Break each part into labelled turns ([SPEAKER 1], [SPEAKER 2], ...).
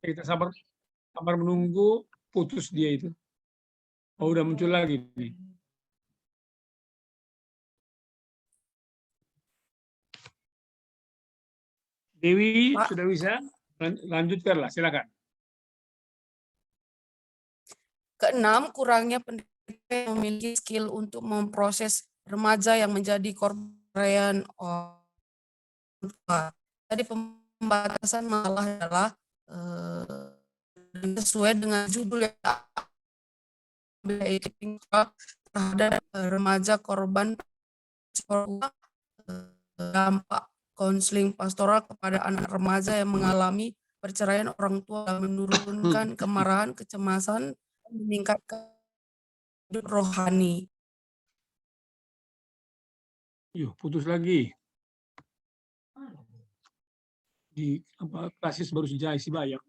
[SPEAKER 1] Kita sabar sabar menunggu, putus dia itu. Oh, udah muncul lagi nih. Dewi,
[SPEAKER 2] Pak.
[SPEAKER 1] sudah bisa? Lanjutkanlah, silakan.
[SPEAKER 2] Keenam, kurangnya pendidik yang memiliki skill untuk memproses remaja yang menjadi korban orang. Jadi pembatasan masalah adalah sesuai dengan judul yang terhadap remaja korban dampak konseling pastoral kepada anak remaja yang mengalami perceraian orang tua dan menurunkan kemarahan, kecemasan, dan meningkatkan hidup rohani.
[SPEAKER 1] Yuk, putus lagi. Di klasis baru saja isi banyak.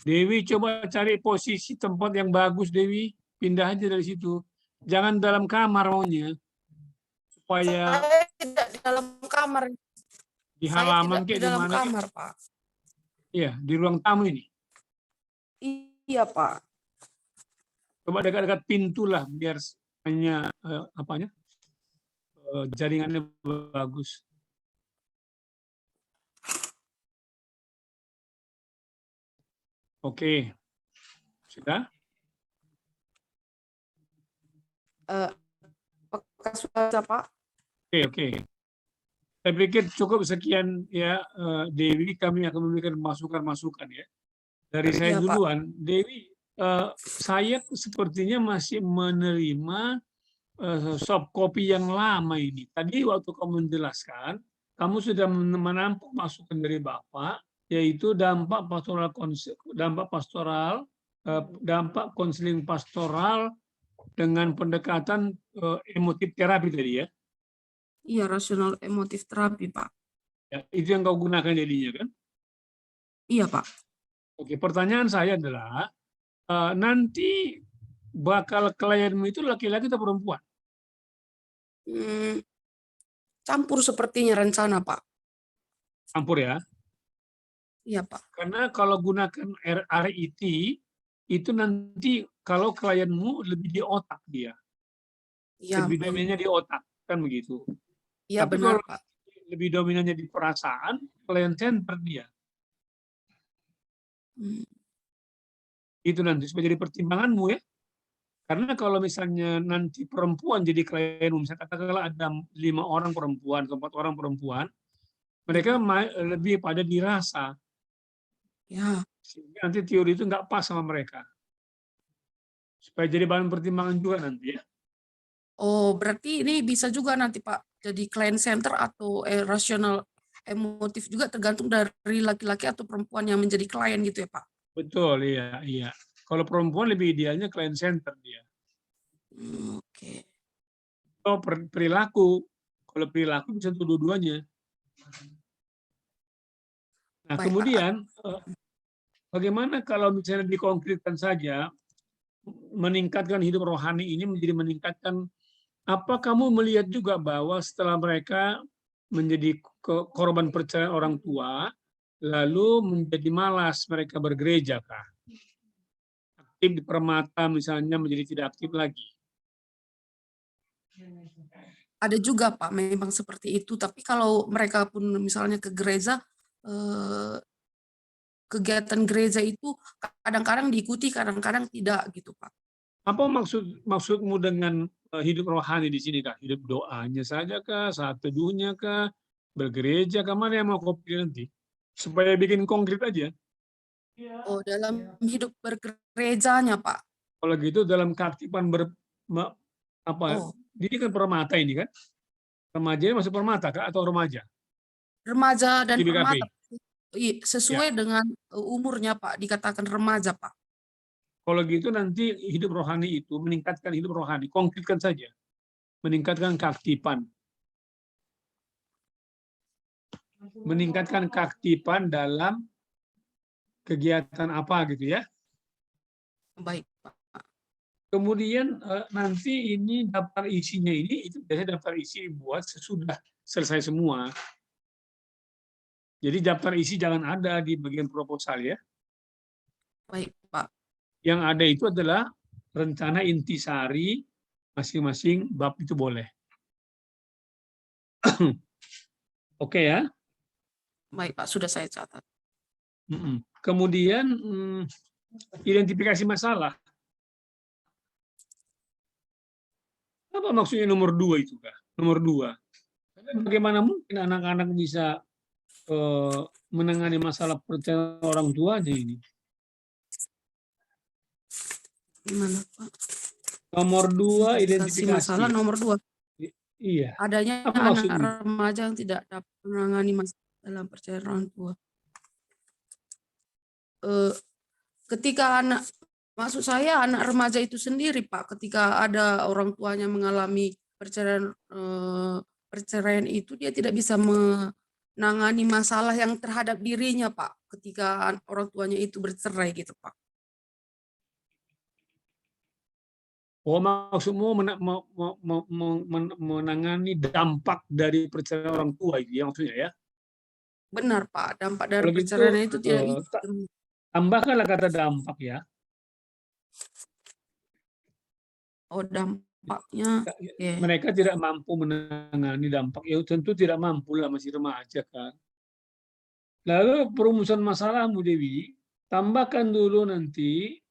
[SPEAKER 1] Dewi, coba cari posisi tempat yang bagus, Dewi. Pindah aja dari situ. Jangan dalam kamar maunya. Supaya
[SPEAKER 2] Saya tidak di dalam kamar.
[SPEAKER 1] di
[SPEAKER 2] Saya
[SPEAKER 1] halaman
[SPEAKER 2] tidak di
[SPEAKER 1] kayak di
[SPEAKER 2] dalam
[SPEAKER 1] mana.
[SPEAKER 2] kamar, Pak.
[SPEAKER 1] Iya, di ruang tamu ini.
[SPEAKER 2] Iya, Pak.
[SPEAKER 1] Coba dekat-dekat pintu lah, biar hanya jaringannya bagus. Oke, sudah?
[SPEAKER 2] Apakah sudah, Pak?
[SPEAKER 1] Oke. Saya pikir cukup sekian ya, Dewi. Kami akan memberikan masukan-masukan ya. Dari saya
[SPEAKER 2] Iya, Pak.
[SPEAKER 1] duluan, Dewi, saya sepertinya masih menerima soft copy yang lama ini. Tadi waktu kamu menjelaskan, kamu sudah menampung masukan dari Bapak, yaitu dampak konseling pastoral dengan pendekatan emotif terapi tadi ya.
[SPEAKER 2] Iya, rasional emotif terapi, Pak.
[SPEAKER 1] Ya, itu yang kau gunakan jadinya kan?
[SPEAKER 2] Iya, Pak.
[SPEAKER 1] Oke, pertanyaan saya adalah nanti bakal klienmu itu laki-laki atau perempuan?
[SPEAKER 2] Campur sepertinya rencana, Pak.
[SPEAKER 1] Campur ya.
[SPEAKER 2] Iya, Pak.
[SPEAKER 1] Karena kalau gunakan RIT itu nanti kalau klienmu lebih di otak dia.
[SPEAKER 2] Iya,
[SPEAKER 1] Lebih
[SPEAKER 2] baik.
[SPEAKER 1] dominannya di otak, kan begitu.
[SPEAKER 2] Iya,
[SPEAKER 1] Tapi
[SPEAKER 2] benar,
[SPEAKER 1] kalau
[SPEAKER 2] Pak.
[SPEAKER 1] lebih dominannya di perasaan, klien center dia. Itu nanti supaya jadi pertimbanganmu ya. Karena kalau misalnya nanti perempuan jadi klienmu, misalnya katakanlah ada 5 orang perempuan, 4 orang perempuan, mereka lebih pada dirasa.
[SPEAKER 2] Ya.
[SPEAKER 1] Sehingga nanti teori itu nggak pas sama mereka. Supaya jadi bahan pertimbangan juga nanti ya.
[SPEAKER 2] Oh, berarti ini bisa juga nanti, Pak, jadi client center atau rasional emotif juga tergantung dari laki-laki atau perempuan yang menjadi klien gitu ya, Pak?
[SPEAKER 1] Betul, iya. Kalau perempuan lebih idealnya client center dia.
[SPEAKER 2] Oke.
[SPEAKER 1] Atau perilaku. Kalau perilaku bisa untuk dua-duanya. Nah,
[SPEAKER 2] Baik, Pak.
[SPEAKER 1] kemudian bagaimana kalau misalnya dikonkretkan saja, meningkatkan hidup rohani ini menjadi meningkatkan, apa kamu melihat juga bahwa setelah mereka menjadi korban perceraian orang tua, lalu menjadi malas mereka bergereja kah? Aktif di permata misalnya menjadi tidak aktif lagi.
[SPEAKER 2] Ada juga, Pak, memang seperti itu. Tapi kalau mereka pun misalnya ke gereja, kegiatan gereja itu kadang-kadang diikuti, kadang-kadang tidak gitu, Pak.
[SPEAKER 1] Apa maksudmu dengan hidup rohani di sini kah? Hidup doanya saja kah? Saat teduhnya kah? Bergereja kah? Mana yang mau kau pilih nanti? Supaya bikin konkret aja.
[SPEAKER 2] Oh, dalam hidup bergerejanya, Pak.
[SPEAKER 1] Kalau gitu dalam keaktifan
[SPEAKER 2] Oh,
[SPEAKER 1] ini kan permata ini kan? Remaja ini masuk permata kah atau remaja?
[SPEAKER 2] remaja dan
[SPEAKER 1] Di BKP.
[SPEAKER 2] permata
[SPEAKER 1] Ya.
[SPEAKER 2] sesuai dengan umurnya, Pak, dikatakan remaja, Pak.
[SPEAKER 1] Kalau gitu nanti hidup rohani itu meningkatkan hidup rohani, konkretkan saja. Meningkatkan keaktifan. Meningkatkan keaktifan dalam kegiatan apa gitu ya.
[SPEAKER 2] Baik, Pak.
[SPEAKER 1] Kemudian nanti ini daftar isinya ini itu biasanya daftar isi buat sesudah selesai semua. Jadi daftar isi jangan ada di bagian proposal ya.
[SPEAKER 2] Baik, Pak.
[SPEAKER 1] Yang ada itu adalah rencana intisari masing-masing bab itu boleh. Oke ya.
[SPEAKER 2] Baik, Pak. Sudah saya catat.
[SPEAKER 1] Kemudian identifikasi masalah. Apa maksudnya nomor 2 itu, Kak? Nomor 2. Bagaimana mungkin anak-anak bisa menangani masalah perceraian orang tuanya ini?
[SPEAKER 2] Gimana, Pak?
[SPEAKER 1] Nomor 2 identifikasi.
[SPEAKER 2] Masalah nomor 2.
[SPEAKER 1] Iya.
[SPEAKER 2] Adanya
[SPEAKER 1] Apa
[SPEAKER 2] anak
[SPEAKER 1] maksudnya?
[SPEAKER 2] remaja yang tidak dapat menangani masalah dalam perceraian orang tua. Ketika maksud saya anak remaja itu sendiri, Pak, ketika ada orang tuanya mengalami perceraian itu, dia tidak bisa menangani masalah yang terhadap dirinya, Pak, ketika orang tuanya itu bercerai gitu, Pak.
[SPEAKER 1] Oh, maksudmu menangani dampak dari perceraian orang tua itu ya maksudnya ya?
[SPEAKER 2] Benar, Pak, dampak dari
[SPEAKER 1] Kalau gitu,
[SPEAKER 2] perceraian itu tidak bisa.
[SPEAKER 1] tambahkanlah kata dampak ya.
[SPEAKER 2] Oh, dampaknya.
[SPEAKER 1] Mereka tidak mampu menangani dampak, ya tentu tidak mampu lah, masih remaja kan. Lalu perumusan masalahmu Dewi, tambahkan dulu nanti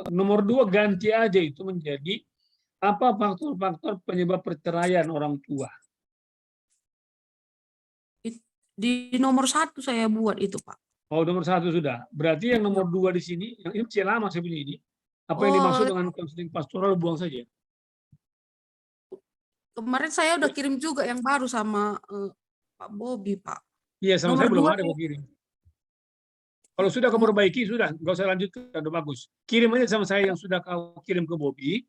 [SPEAKER 1] nomor 2 ganti aja itu menjadi apa faktor-faktor penyebab perceraian orang tua.
[SPEAKER 2] Di nomor 1 saya buat itu, Pak.
[SPEAKER 1] Oh, nomor 1 sudah. Berarti yang nomor 2 di sini, yang ini masih lama saya punya ini. Apa yang dimaksud dengan konseling pastoral buang saja.
[SPEAKER 2] Kemarin saya udah kirim juga yang baru sama Pak Bobi, Pak.
[SPEAKER 1] Iya, sama
[SPEAKER 2] nomor
[SPEAKER 1] saya belum
[SPEAKER 2] 2
[SPEAKER 1] ada kok kirim. Kalau sudah kau perbaiki, sudah. Nggak usah lanjutkan, udah bagus. Kirim aja sama saya yang sudah kau kirim ke Bobi,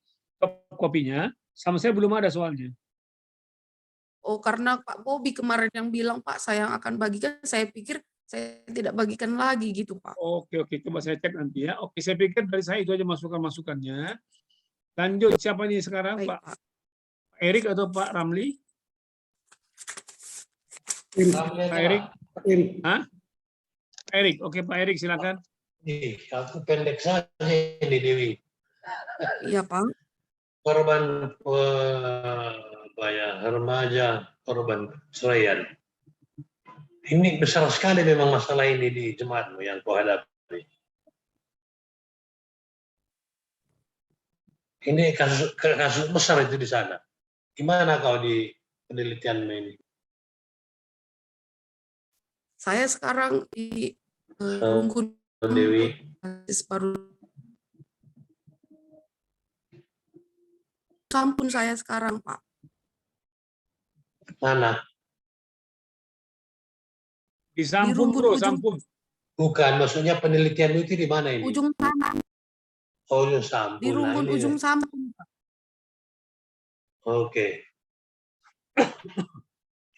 [SPEAKER 1] kopinya. Sama saya belum ada soalnya.
[SPEAKER 2] Oh, karena Pak Bobi kemarin yang bilang, Pak, saya yang akan bagikan, saya pikir saya tidak bagikan lagi gitu, Pak.
[SPEAKER 1] Oke, coba saya cek nanti ya. Oke, saya pikir dari saya itu aja masukan-masukannya. Lanjut, siapa nih sekarang?
[SPEAKER 2] Baik,
[SPEAKER 1] Pak Erik atau Pak Ramli? Pak Erik? Hah? Pak Erik, oke Pak Erik silakan.
[SPEAKER 3] Aku pendek saja ini Dewi.
[SPEAKER 2] Iya, Pak.
[SPEAKER 3] Korban remaja, korban perceraian. Ini besar sekali memang masalah ini di jemaatmu yang kau hadapi. Ini kasus besar itu di sana. Gimana kau di penelitianmu ini?
[SPEAKER 2] Saya sekarang di Rungkun
[SPEAKER 3] Dewi.
[SPEAKER 2] baru Sampun saya sekarang, Pak.
[SPEAKER 3] Mana?
[SPEAKER 1] Di Sampun, Bro,
[SPEAKER 2] Rungkun
[SPEAKER 1] Sampun.
[SPEAKER 3] Bukan, maksudnya penelitianmu itu di mana ini?
[SPEAKER 2] Ujung sana.
[SPEAKER 3] Oh, ujung Sampun.
[SPEAKER 2] Di Rungkun ujung Sampun, Pak.
[SPEAKER 3] Oke.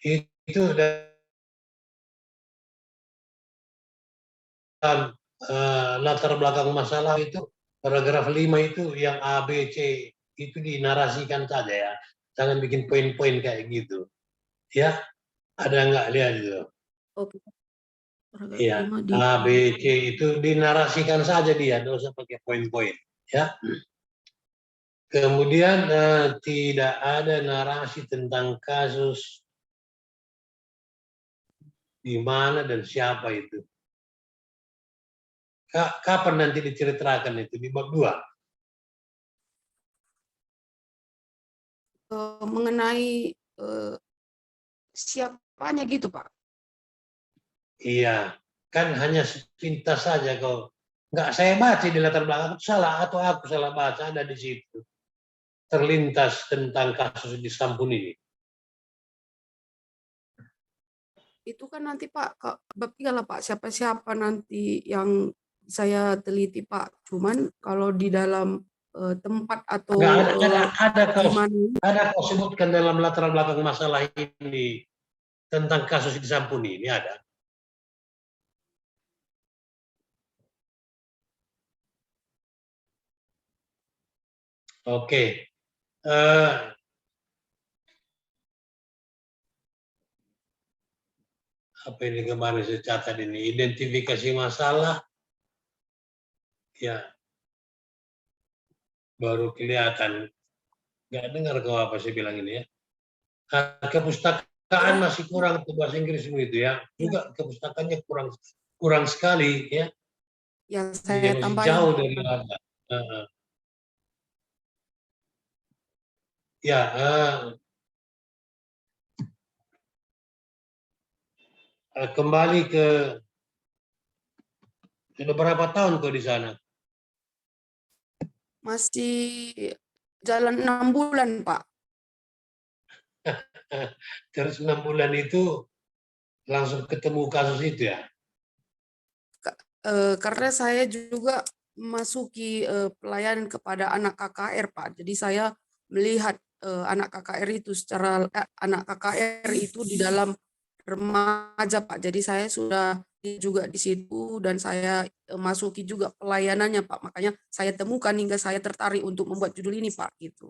[SPEAKER 3] Itu latar belakang masalah itu paragraf 5 itu yang A, B, C itu dinarasikan saja ya. Jangan bikin poin-poin kayak gitu. Ya, ada nggak lihat itu?
[SPEAKER 2] Oke.
[SPEAKER 3] Iya, A, B, C itu dinarasikan saja dia, nggak usah pakai poin-poin. Ya. Kemudian tidak ada narasi tentang kasus di mana dan siapa itu. Kapan nanti diceritakan itu di bab 2?
[SPEAKER 2] Mengenai siapanya gitu, Pak.
[SPEAKER 3] Iya, kan hanya sepintas saja kau. Nggak saya baca di latar belakang, salah atau aku salah baca, ada di situ. Terlintas tentang kasus di Sampun ini.
[SPEAKER 2] Itu kan nanti Pak, bab 3 lah Pak, siapa-siapa nanti yang saya teliti Pak. Cuman kalau di dalam tempat atau
[SPEAKER 3] ada kau sebutkan dalam latar belakang masalah ini tentang kasus di Sampun ini ada. Oke. Apa ini kemarin saya catat ini? Identifikasi masalah, ya baru kelihatan. Nggak dengar kau apa saya bilang ini ya. Kepustakaan masih kurang untuk bahasa Inggris begitu ya. Juga kepustakaannya kurang sekali ya.
[SPEAKER 2] Yang
[SPEAKER 3] Dia
[SPEAKER 2] saya
[SPEAKER 3] masih
[SPEAKER 2] tambahin,
[SPEAKER 3] jauh dari apa. Ya, kembali ke sudah berapa tahun kau di sana?
[SPEAKER 2] masih jalan 6 bulan, Pak.
[SPEAKER 3] Terus 6 bulan itu langsung ketemu kasus itu ya?
[SPEAKER 2] Karena saya juga memasuki pelayanan kepada anak KKR, Pak. Jadi saya melihat anak KKR itu anak KKR itu di dalam remaja, Pak. Jadi saya sudah juga di situ dan saya masuki juga pelayanannya, Pak. Makanya saya temukan hingga saya tertarik untuk membuat judul ini, Pak. Gitu.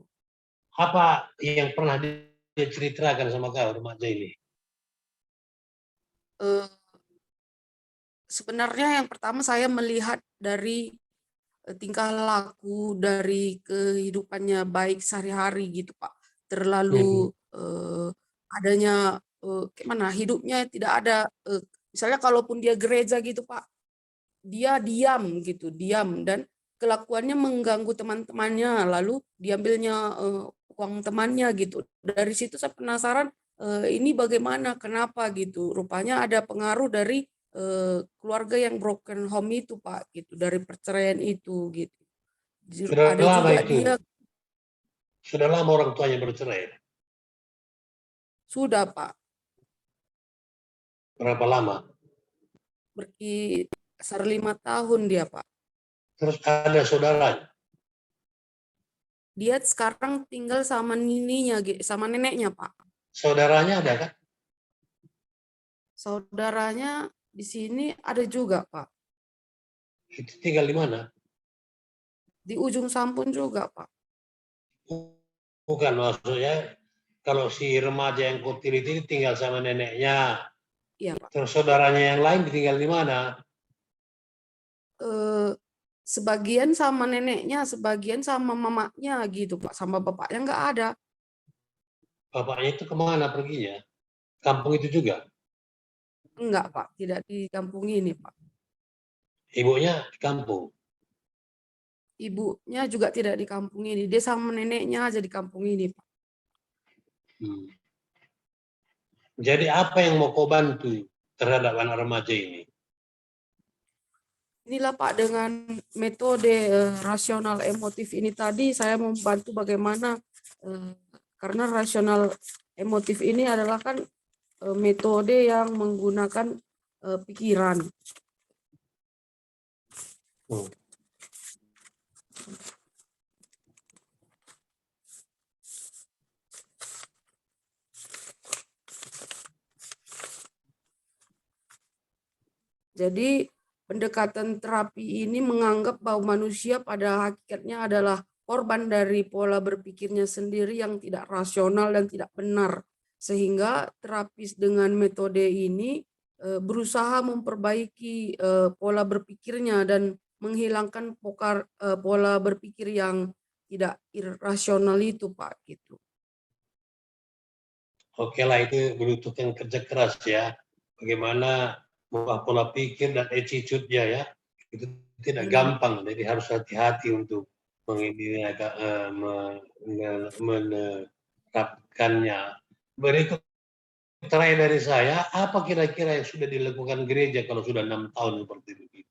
[SPEAKER 3] Apa yang pernah dia ceritakan sama kau remaja ini?
[SPEAKER 2] Eh, Sebenarnya yang pertama saya melihat dari tingkah laku dari kehidupannya baik sehari-hari gitu, Pak. Terlalu adanya gimana hidupnya tidak ada misalnya kalaupun dia gereja gitu, Pak, dia diam gitu, diam dan kelakuannya mengganggu teman-temannya, lalu diambilnya uang temannya gitu. Dari situ saya penasaran ini bagaimana, kenapa gitu. Rupanya ada pengaruh dari keluarga yang broken home itu, Pak, gitu, dari perceraian itu gitu.
[SPEAKER 3] Sudah
[SPEAKER 2] Ada
[SPEAKER 3] lama
[SPEAKER 2] juga
[SPEAKER 3] itu?
[SPEAKER 2] dia
[SPEAKER 3] Sudah lama orang tuanya bercerai?
[SPEAKER 2] sudah, Pak,
[SPEAKER 3] Berapa lama?
[SPEAKER 2] berkisar 5 tahun dia, Pak.
[SPEAKER 3] Terus ada saudaranya?
[SPEAKER 2] Dia sekarang tinggal sama nininya, sama neneknya, Pak.
[SPEAKER 3] Saudaranya ada kan?
[SPEAKER 2] Saudaranya di sini ada juga, Pak.
[SPEAKER 3] Itu tinggal di mana?
[SPEAKER 2] Di ujung Sampun juga, Pak.
[SPEAKER 3] Bukan, maksudnya kalau si remaja yang kecil itu tinggal sama neneknya,
[SPEAKER 2] Iya, Pak.
[SPEAKER 3] terus saudaranya yang lain ditinggal di mana?
[SPEAKER 2] Sebagian sama neneknya, sebagian sama mamanya gitu, Pak. Sama bapaknya nggak ada.
[SPEAKER 3] Bapaknya itu kemana perginya? Kampung itu juga?
[SPEAKER 2] Enggak, Pak. Tidak di kampung ini, Pak.
[SPEAKER 3] Ibunya di kampung?
[SPEAKER 2] Ibunya juga tidak di kampung ini. Dia sama neneknya aja di kampung ini, Pak.
[SPEAKER 3] Jadi apa yang mau kau bantu terhadap anak remaja ini?
[SPEAKER 2] Inilah, Pak, dengan metode rasional emotif ini tadi saya membantu bagaimana karena rasional emotif ini adalah kan metode yang menggunakan pikiran. Jadi pendekatan terapi ini menganggap bahwa manusia pada hakikatnya adalah korban dari pola berpikirnya sendiri yang tidak rasional dan tidak benar. Sehingga terapis dengan metode ini berusaha memperbaiki pola berpikirnya dan menghilangkan pola berpikir yang tidak irasional itu, Pak, gitu.
[SPEAKER 3] Oke lah, itu membutuhkan kerja keras ya. Bagaimana mengubah pola pikir dan attitude-nya ya. Itu tidak gampang, jadi harus hati-hati untuk menerapkannya. Berikut terakhir dari saya, apa kira-kira yang sudah dilakukan gereja kalau sudah 6 tahun seperti itu?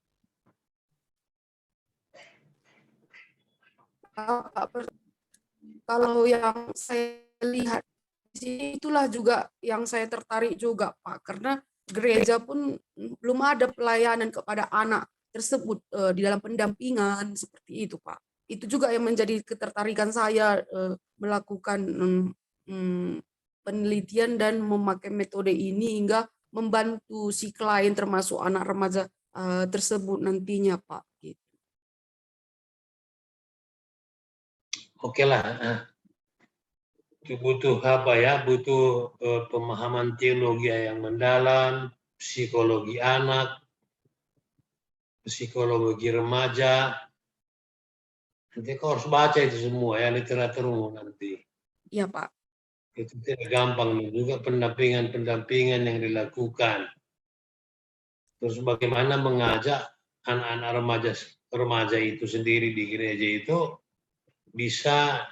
[SPEAKER 2] Kalau yang saya lihat di sini itulah juga yang saya tertarik juga, Pak, karena gereja pun belum ada pelayanan kepada anak tersebut di dalam pendampingan seperti itu, Pak. Itu juga yang menjadi ketertarikan saya melakukan penelitian dan memakai metode ini hingga membantu si klien termasuk anak remaja tersebut nantinya, Pak. Gitu.
[SPEAKER 3] oke lah. Butuh apa ya? Butuh pemahaman teologi yang mendalam, psikologi anak, psikologi remaja. Nanti kau harus baca itu semua ya, literatur umum nanti.
[SPEAKER 2] Iya, Pak.
[SPEAKER 3] Itu tidak gampang nih. Juga pendampingan yang dilakukan. Terus bagaimana mengajak anak-anak remaja itu sendiri di gereja itu bisa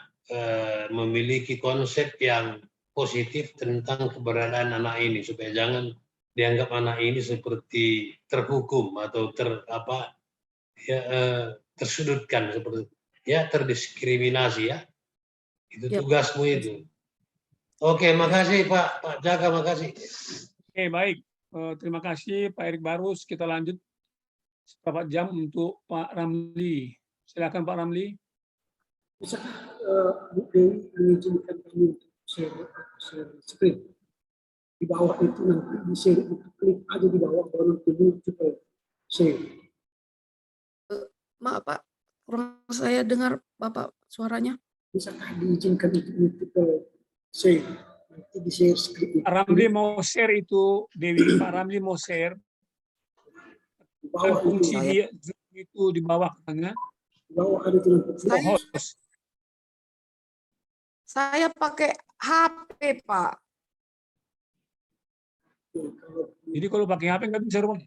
[SPEAKER 3] memiliki konsep yang positif tentang keberadaan anak ini, supaya jangan dianggap anak ini seperti terhukum atau tersudutkan, seperti ya terdiskriminasi ya. Itu
[SPEAKER 2] Ya,
[SPEAKER 3] tugasmu itu. Oke, makasih Pak Jaka, makasih.
[SPEAKER 1] Oke, baik. Terima kasih Pak Erik Barus. Kita lanjut beberapa jam untuk Pak Ramli. Silakan Pak Ramli.
[SPEAKER 4] Bisakah Bu Dewi mengizinkan kami untuk share screen? Di bawah itu nanti di share itu klik aja di bawah baru nanti kita share.
[SPEAKER 2] Maaf, Pak. Kurang saya dengar Bapak suaranya.
[SPEAKER 4] Bisakah diizinkan untuk share? Nanti di share screen.
[SPEAKER 1] Pak Ramli mau share itu, Dewi. Pak Ramli mau share.
[SPEAKER 4] Di bawah
[SPEAKER 1] Fungsi
[SPEAKER 4] itu,
[SPEAKER 1] dia itu di bawah tengah.
[SPEAKER 4] di bawah ada itu nanti.
[SPEAKER 1] Host.
[SPEAKER 2] Saya pakai HP, Pak.
[SPEAKER 1] Jadi kalau pakai HP nggak bisa rumah.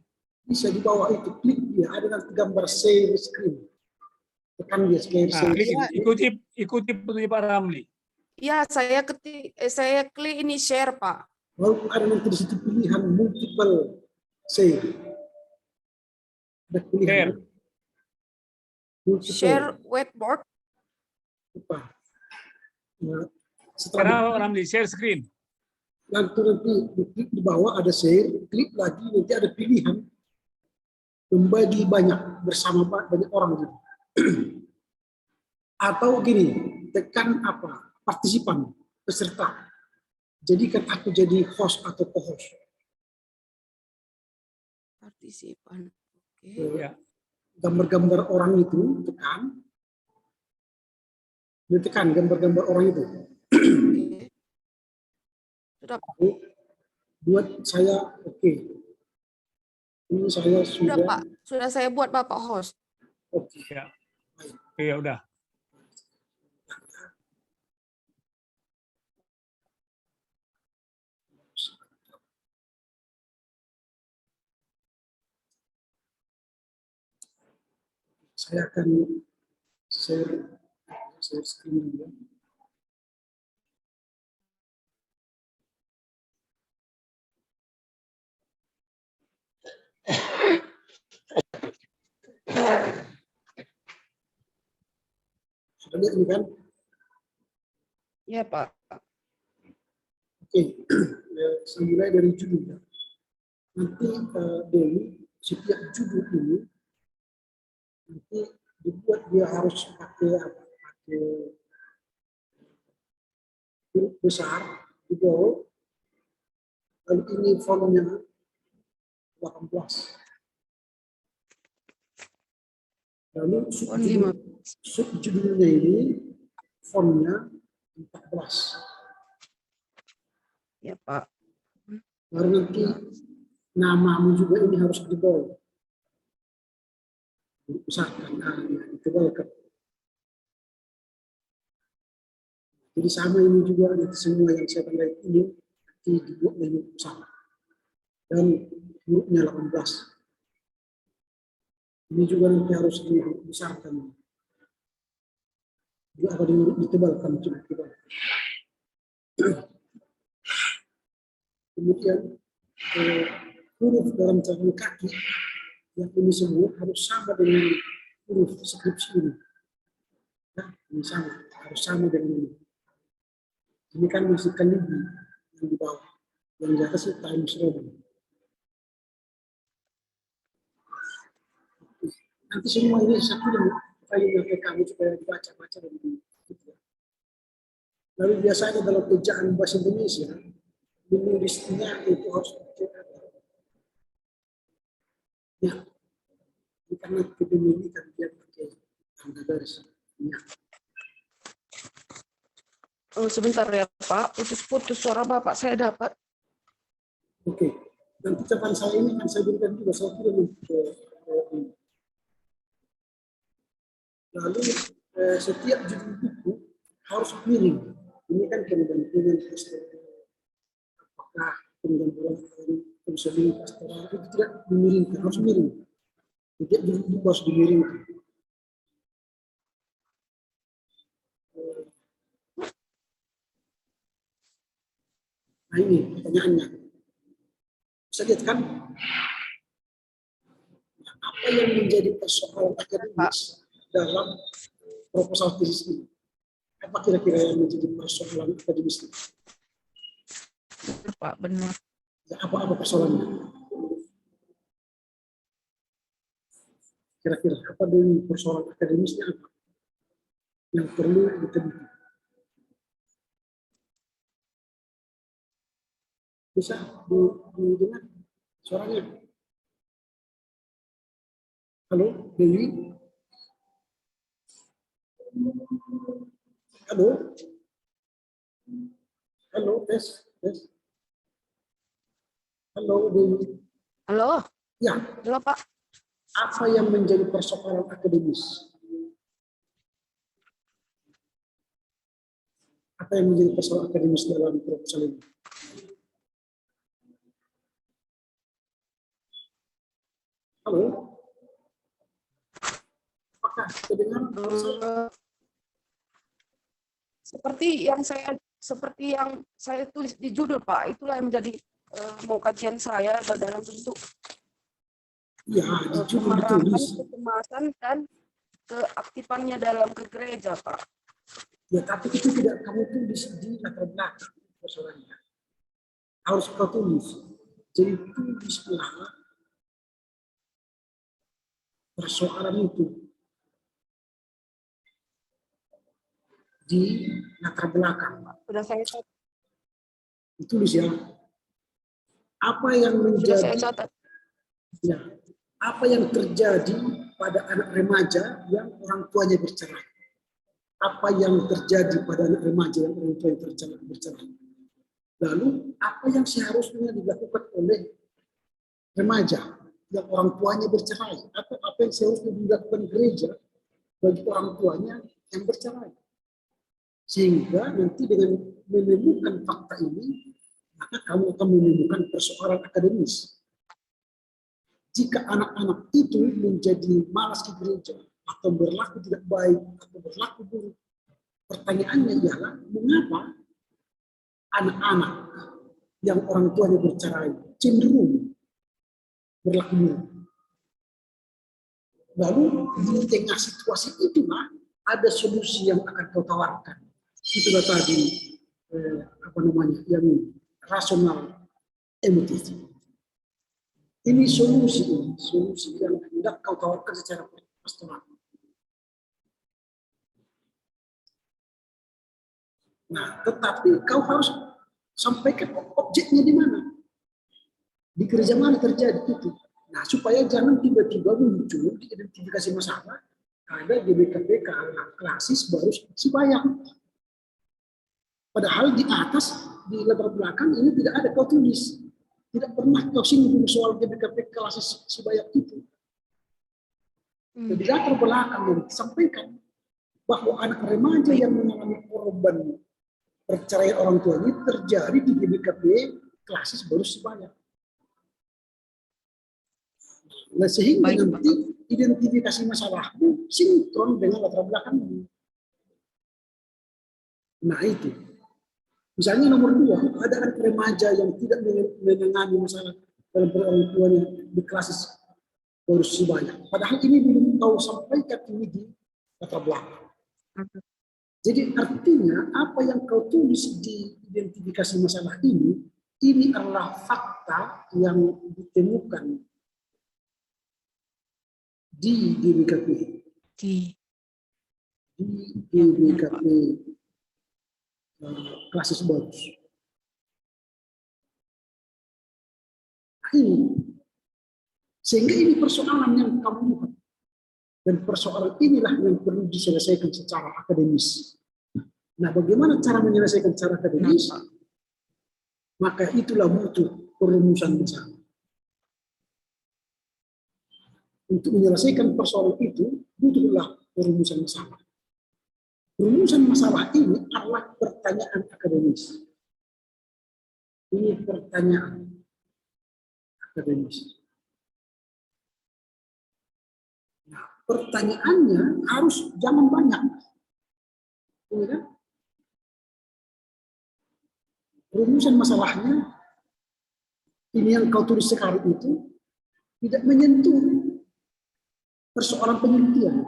[SPEAKER 4] Bisa di bawah itu klik dia ada nanti gambar share screen. Tekan dia share
[SPEAKER 1] Nah,
[SPEAKER 4] screen.
[SPEAKER 1] ikuti petunjuk Pak Ramli.
[SPEAKER 2] Iya, saya klik ini share, Pak.
[SPEAKER 4] Walaupun ada nanti di situ pilihan multiple share. Ada pilihan.
[SPEAKER 2] Share whiteboard.
[SPEAKER 4] Nah,
[SPEAKER 1] Sekarang Pak Ramli share screen.
[SPEAKER 4] nanti klik di bawah ada share, klik lagi nanti ada pilihan membagi banyak bersama banyak orang gitu. Atau gini, tekan apa? Partisipan, peserta. Jadikan aku jadi host atau co-host.
[SPEAKER 2] Partisipan. Oke.
[SPEAKER 1] Ya.
[SPEAKER 4] Gambar-gambar orang itu tekan. Ditekan gambar-gambar orang itu.
[SPEAKER 2] Oke. Sudah, Pak.
[SPEAKER 4] Buat saya oke. Ini saya
[SPEAKER 2] Sudah,
[SPEAKER 4] sudah.
[SPEAKER 2] Pak. Sudah saya buat Bapak host.
[SPEAKER 4] Oke.
[SPEAKER 1] Ya. Oke, ya udah.
[SPEAKER 4] Saya akan share screen dulu. Sudah lihat ini kan?
[SPEAKER 2] Ya, Pak.
[SPEAKER 4] Oke, saya mulai dari judulnya. Nanti Dewi, setiap judul ini nanti dibuat dia harus pakai huruf besar di bawah. Lalu ini fontnya 18. Lalu subjudulnya ini fontnya 14.
[SPEAKER 2] Ya, Pak.
[SPEAKER 4] Baru nanti namamu juga ini harus dibawa. Usahakan ditebalkan. Jadi sama ini juga nanti semua yang saya tanda ini nanti dibuat dengan sama. Dan hurufnya 18. Ini juga nanti harus dibesarkan. Juga apa ditebalkan, coba tebal. Kemudian huruf dalam catatan kaki yang ini semua harus sama dengan huruf skripsi ini. Nah, ini sama, harus sama dengan ini. Ini kan masih kalibri yang di bawah, yang di atas itu Times Roman. Nanti semua ini satu dan filenya ke kamu supaya dibaca-baca dan gitu. Lalu biasanya dalam ejaan bahasa Indonesia, menulisnya itu harus ya, karena kebenaran dia pakai tanda garis. Ya.
[SPEAKER 2] Sebentar ya Pak, putus-putus suara Bapak saya dapat.
[SPEAKER 4] Oke. Nanti catatan saya ini akan saya berikan juga, saya kirim ke ini. Lalu setiap judul buku harus miring. Ini kan pendampingan pastoral. Apakah pendampingan konseling pastoral itu tidak dimiringkan, harus miring. Setiap judul buku harus dimiringkan. Nah ini pertanyaannya. Bisa lihat kan? Apa yang menjadi persoalan akademis dalam proposal tesis ini? Apa kira-kira yang menjadi persoalan akademis ini?
[SPEAKER 2] Pak, benar.
[SPEAKER 4] Ya, apa persoalannya? Kira-kira apa dari persoalan akademisnya apa yang perlu diteliti? Bisa didengar suaranya? Halo, Dewi? Halo? Halo, tes. Halo, Dewi?
[SPEAKER 2] Halo?
[SPEAKER 4] Ya.
[SPEAKER 2] Halo Pak.
[SPEAKER 4] Apa yang menjadi persoalan akademis? Apa yang menjadi persoalan akademis dalam proposal ini? Halo? Apakah terdengar?
[SPEAKER 2] Seperti yang saya tulis di judul Pak, itulah yang menjadi mau kajian saya dalam bentuk
[SPEAKER 4] Ya, di judul
[SPEAKER 2] kemarahan,
[SPEAKER 4] ditulis.
[SPEAKER 2] kecemasan dan keaktifannya dalam ke gereja Pak.
[SPEAKER 4] Ya, tapi itu tidak kamu tulis di latar belakang persoalannya. Harus kau tulis. Jadi tulislah persoalan itu di latar belakang.
[SPEAKER 2] Sudah saya
[SPEAKER 4] Ditulis ya. Apa yang menjadi
[SPEAKER 2] catat.
[SPEAKER 4] Ya, apa yang terjadi pada anak remaja yang orang tuanya bercerai? Apa yang terjadi pada anak remaja yang orang tuanya bercerai? Lalu apa yang seharusnya dilakukan oleh remaja yang orang tuanya bercerai? Atau apa yang seharusnya dilakukan gereja bagi orang tuanya yang bercerai? Sehingga nanti dengan menemukan fakta ini, maka kamu akan menemukan persoalan akademis. Jika anak-anak itu menjadi malas ke gereja, atau berlaku tidak baik, atau berlaku buruk, pertanyaannya ialah, mengapa anak-anak yang orang tuanya bercerai cenderung berlaku buruk? Lalu di tengah situasi itulah ada solusi yang akan kau tawarkan. Itulah tadi yang rasional emotif. Ini solusi yang hendak kau tawarkan secara pastoral. Nah, tetapi kau harus sampaikan objeknya di mana, di gereja mana terjadi itu. Nah, supaya jangan tiba-tiba muncul di identifikasi masalah ada GBKP klasis baru Sibayang. Padahal di atas, di latar belakang ini tidak ada kau tulis. Tidak pernah kau singgung soal GBKP klasis Sibayang itu. Di latar belakang yang disampaikan bahwa anak remaja yang mengalami korban perceraian orang tua ini terjadi di GBKP klasis baru Sibayang. Nah, sehingga nanti identifikasi masalahmu sinkron dengan latar belakangmu. Nah itu. Misalnya nomor 2, ada anak remaja yang tidak menangani masalah dalam orang tuanya di klasis baru Sibayang. Padahal ini belum tahu sampaikan ini di latar belakang. Jadi artinya apa yang kau tulis di identifikasi masalah ini adalah fakta yang ditemukan di GBKP. Di GBKP klasis baru. Nah, ini. Sehingga ini persoalan yang kamu lihat. Dan persoalan inilah yang perlu diselesaikan secara akademis. Nah, bagaimana cara menyelesaikan secara akademis? Maka itulah butuh perumusan bersama. Untuk menyelesaikan persoalan itu, butuhlah perumusan masalah. Perumusan masalah ini adalah pertanyaan akademis. Ini pertanyaan akademis. Nah, pertanyaannya harus jangan banyak. Ini kan? Rumusan masalahnya, ini yang kau tulis sekarang itu, tidak menyentuh persoalan penelitian.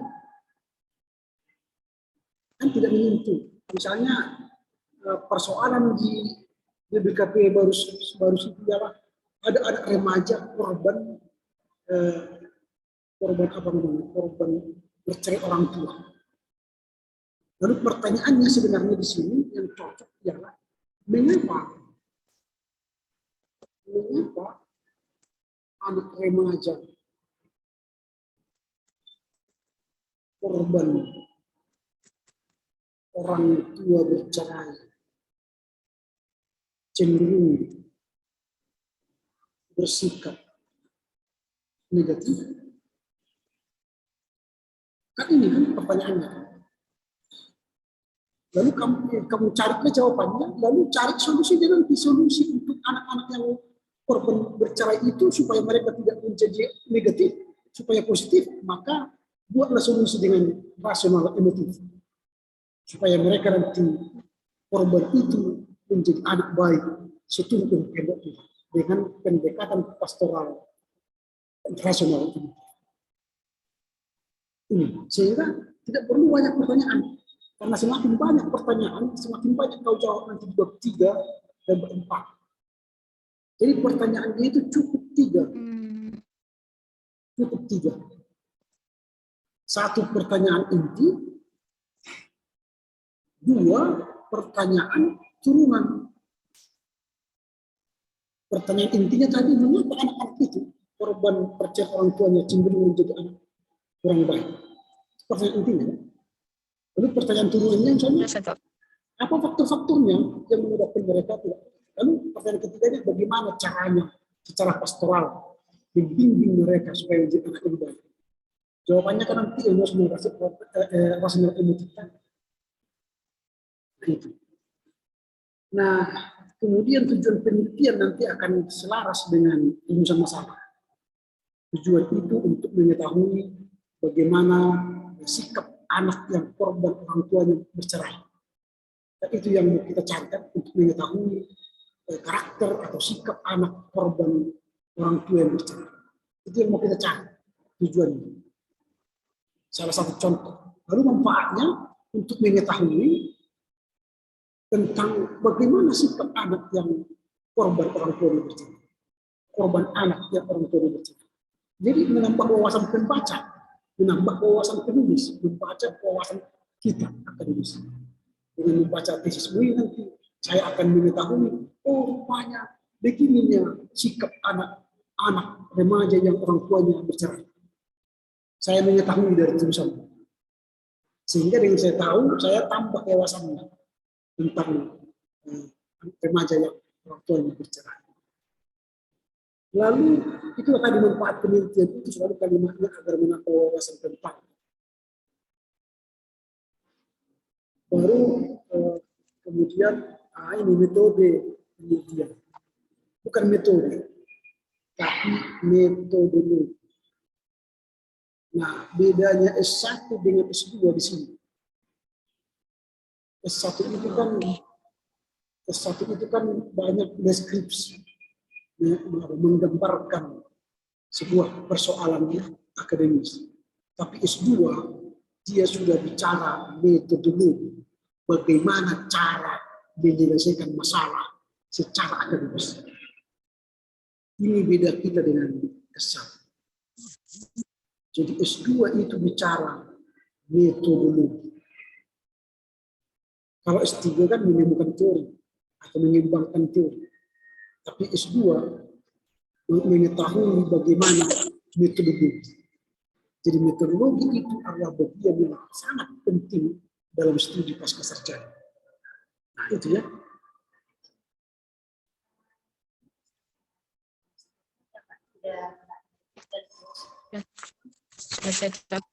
[SPEAKER 4] Kan tidak menyentuh. Misalnya, persoalan di BKP baru itu adalah ada remaja korban korban bercerai orang tua. Lalu pertanyaannya sebenarnya di sini yang cocok ialah mengapa anak remaja korban orang tua bercerai cenderung bersikap negatif? Kan ini kan pertanyaannya. Lalu kamu cari jawabannya, lalu cari solusi dengan solusi untuk anak-anak yang korban bercerai itu supaya mereka tidak menjadi negatif, supaya positif, maka buatlah solusi dengan rasional emotif. Supaya mereka nanti korban itu menjadi anak baik seturut dengan kehendak Tuhan dengan pendekatan pastoral rasional itu. Ini sehingga tidak perlu banyak pertanyaan. Karena semakin banyak pertanyaan, semakin banyak kau jawab nanti di bab 3 dan bab 4. Jadi pertanyaannya itu cukup 3. Cukup 3. Satu pertanyaan inti, 2 pertanyaan turunan. Pertanyaan intinya tadi, mengapa anak-anak itu korban perceraian orang tuanya cenderung menjadi anak kurang baik? Pertanyaan intinya. Lalu pertanyaan turunannya misalnya, apa faktor-faktornya yang menyebabkan mereka tidak? Lalu pertanyaan ketiganya, bagaimana caranya secara pastoral membimbing mereka supaya menjadi anak yang baik? Jawabannya kan nanti rasional emotif. Nah, kemudian tujuan penelitian nanti akan selaras dengan rumusan masalah. Tujuan itu untuk mengetahui bagaimana sikap anak yang korban orang tuanya bercerai. Dan itu yang mau kita carikan untuk mengetahui karakter atau sikap anak korban orang tua yang bercerai. Itu yang mau kita cari tujuannya. Salah satu contoh. Lalu manfaatnya untuk mengetahui tentang bagaimana sikap anak yang korban orang tua yang bercerai. Korban anak yang orang tua yang bercerai. Jadi menambah wawasan pembaca, menambah wawasan penulis, membaca wawasan kita akademis. Dengan membaca tesis ini nanti saya akan mengetahui, oh rupanya begininya sikap anak remaja yang orang tuanya bercerai. Saya mengetahui dari tulisan. Sehingga dengan saya tahu, saya tambah wawasannya tentang remaja yang orang tuanya bercerai. Lalu itu akan dimanfaat penelitian itu selalu kalimatnya agar menambah wawasan tentang. Baru kemudian ini metode penelitian, bukan metode, tapi metodologi. Nah, bedanya S1 dengan S2 di sini. S1 itu kan banyak deskripsi, menggambarkan sebuah persoalan akademis. Tapi S2 dia sudah bicara metodologi, bagaimana cara menyelesaikan masalah secara akademis. Ini beda kita dengan S1. Jadi S2 itu bicara metodologi. Kalau S3 kan menemukan teori atau mengembangkan teori. Tapi S2 mengetahui bagaimana metodologi. Jadi metodologi itu adalah bagian yang sangat penting dalam studi pasca sarjana. Nah, itu ya.
[SPEAKER 2] Sudah saya catat.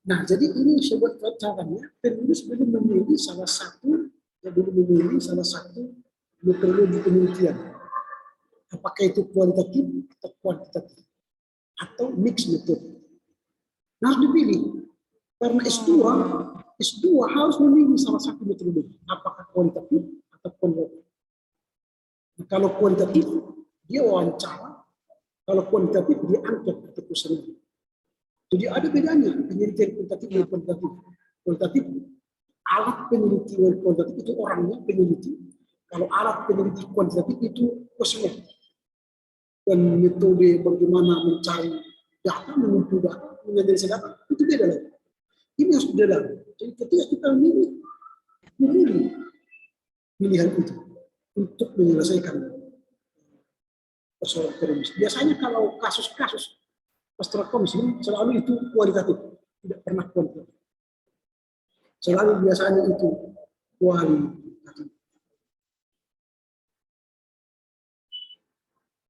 [SPEAKER 4] Nah, jadi ini sobat caranya penulis belum memilih salah satu metode penelitian. Apakah itu kualitatif atau kuantitatif atau mix metode. Nah, harus dipilih. Karena S2 harus memilih salah satu metode. Apakah kualitatif atau kuantitatif. Nah, kalau kualitatif dia wawancara, kalau kuantitatif dia angket atau kuesioner. Jadi ada bedanya penelitian kualitatif dan kuantitatif. Kualitatif alat peneliti kuantitatif itu orangnya peneliti. Kalau alat peneliti kuantitatif itu kuesioner. Dan metode bagaimana mencari data, mengumpul data, menganalisa data itu beda lagi. Ini harus beda. Jadi ketika kita memilih pilihan itu untuk menyelesaikan persoalan akademis. Biasanya kalau kasus-kasus pastoral counseling selalu itu kualitatif, tidak pernah kuantitatif. Selalu biasanya itu kualitatif.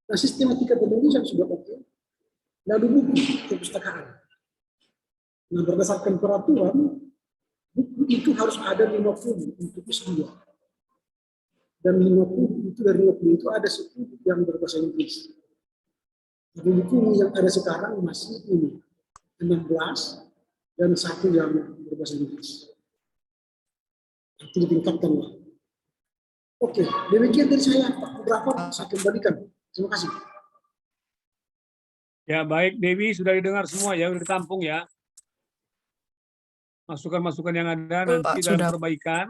[SPEAKER 4] Nah, sistematika penulisan sudah oke. Lalu buku perpustakaan. Nah, berdasarkan peraturan, buku itu harus ada 50 untuk S2. Dan 50 itu dari 50 itu ada 10 yang berbahasa Inggris. Jadi buku yang ada sekarang masih ini 16 dan 1 yang berbahasa Inggris. Itu ditingkatkan lah. Oke, demikian dari saya Pak Fotografer, saya kembalikan. Terima kasih.
[SPEAKER 1] Ya, baik Dewi, sudah didengar semua ya, sudah ditampung ya. Masukan-masukan yang ada nanti
[SPEAKER 2] Pak,
[SPEAKER 1] dalam
[SPEAKER 2] sudah.
[SPEAKER 1] perbaikan.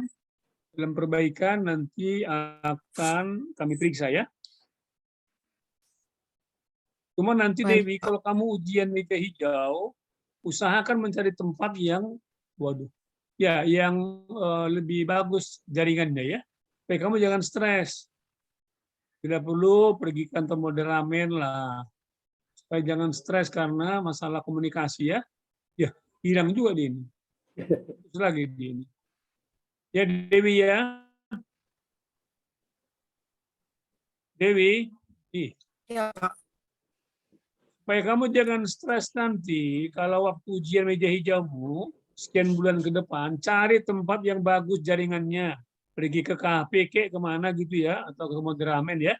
[SPEAKER 1] Dalam perbaikan nanti akan kami periksa ya. Cuma nanti
[SPEAKER 2] Baik,
[SPEAKER 1] Dewi,
[SPEAKER 2] Pak.
[SPEAKER 1] kalau kamu ujian meja hijau, usahakan mencari tempat yang, yang lebih bagus jaringannya ya. Supaya kamu jangan stres. Tidak perlu pergi kantor model ramen lah. Supaya jangan stres karena masalah komunikasi ya. Ya, hilang juga di ini. Terus lagi di ini. Ya Dewi ya. Dewi.
[SPEAKER 2] Ya, Pak.
[SPEAKER 1] Supaya kamu jangan stres nanti kalau waktu ujian meja hijaumu sekian bulan ke depan, cari tempat yang bagus jaringannya. Pergi ke kafe, kemana gitu ya, atau ke model ramen ya.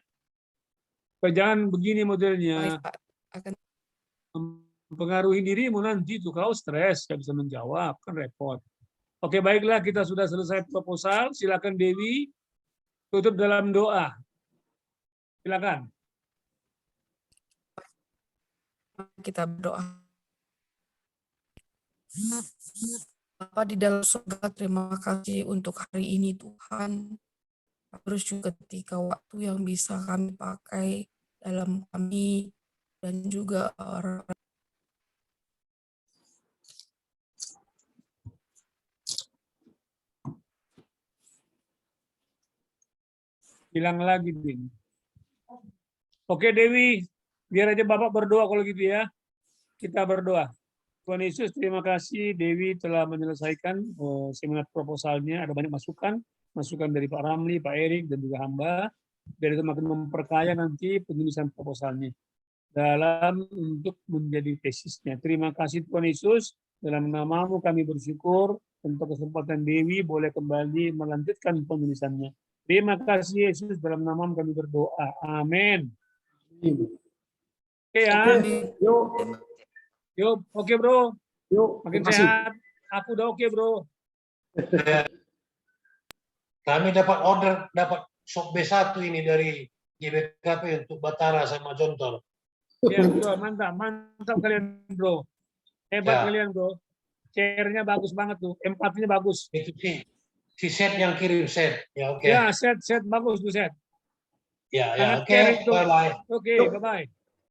[SPEAKER 1] Supaya jangan begini modelnya.
[SPEAKER 2] Baik, Pak. Akan
[SPEAKER 1] Mempengaruhi dirimu nanti tuh kalau stres, nggak bisa menjawab, kan repot. Oke, baiklah, kita sudah selesai proposal. Silakan Dewi, tutup dalam doa. Silakan.
[SPEAKER 2] kita berdoa. Bapa di dalam surga, terima kasih untuk hari ini Tuhan. Terus juga ketika waktu yang bisa kami pakai dalam kami dan juga orang
[SPEAKER 1] Hilang lagi, Dewi. Oke, Dewi. Biar aja Bapak berdoa kalau gitu ya. Kita berdoa. Tuhan Yesus, terima kasih Dewi telah menyelesaikan seminar proposalnya. Ada banyak masukan dari Pak Ramli, Pak Erik, dan juga hamba. Biar itu makin memperkaya nanti penulisan proposalnya dalam untuk menjadi tesisnya. Terima kasih Tuhan Yesus. Dalam namamu kami bersyukur untuk kesempatan Dewi boleh kembali melanjutkan penulisannya. Terima kasih Yesus, dalam namamu kami berdoa. Amin. Oke ya. Yuk, oke bro.
[SPEAKER 4] Yuk,
[SPEAKER 1] Makin
[SPEAKER 4] terima kasih.
[SPEAKER 1] sehat. Aku udah oke bro.
[SPEAKER 3] Kami dapat sop B1 ini dari GBKP untuk Batara sama Jontor.
[SPEAKER 1] Ya, betul. Mantap kalian bro. Hebat
[SPEAKER 3] Ya.
[SPEAKER 1] kalian bro. Chairnya bagus banget tuh. Empatinya bagus.
[SPEAKER 3] Itu si set yang kirim set. Ya oke.
[SPEAKER 1] Ya, set bagus tuh set.
[SPEAKER 3] Ya,
[SPEAKER 1] Sangat
[SPEAKER 3] oke.
[SPEAKER 1] care itu.
[SPEAKER 3] Bye bye.
[SPEAKER 1] Oke, bye bye.